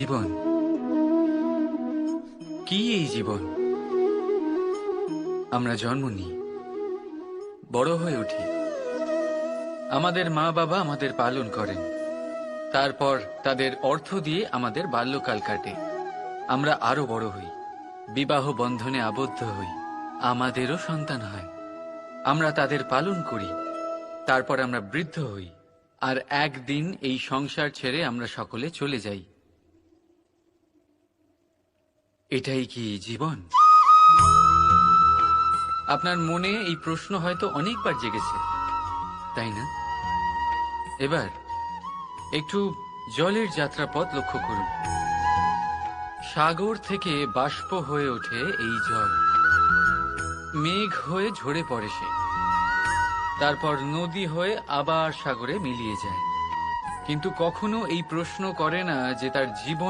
জীবন কি? এই জীবন আমরা জন্ম নিই, বড় হয়ে উঠি, আমাদের মা বাবা আমাদের পালন করেন, তারপর তাদের অর্থ দিয়ে আমাদের বাল্যকাল কাটে। আমরা আরো বড় হই, বিবাহ বন্ধনে আবদ্ধ হই, আমাদেরও সন্তান হয়, আমরা তাদের পালন করি, তারপর আমরা বৃদ্ধ হই, আর একদিন এই সংসার ছেড়ে আমরা সকলে চলে যাই। এটাই কি জীবন? আপনার মনে এই প্রশ্ন হয়তো অনেকবার জেগেছে, তাই না? এবার একটু জলের যাত্রাপথ লক্ষ্য করুন। সাগর থেকে বাষ্প হয়ে ওঠে এই জল, মেঘ হয়ে ঝরে পড়ে সে, তারপর নদী হয়ে আবার সাগরে মিলিয়ে যায়। কিন্তু কখনো এই প্রশ্ন করে না যে তার জীবন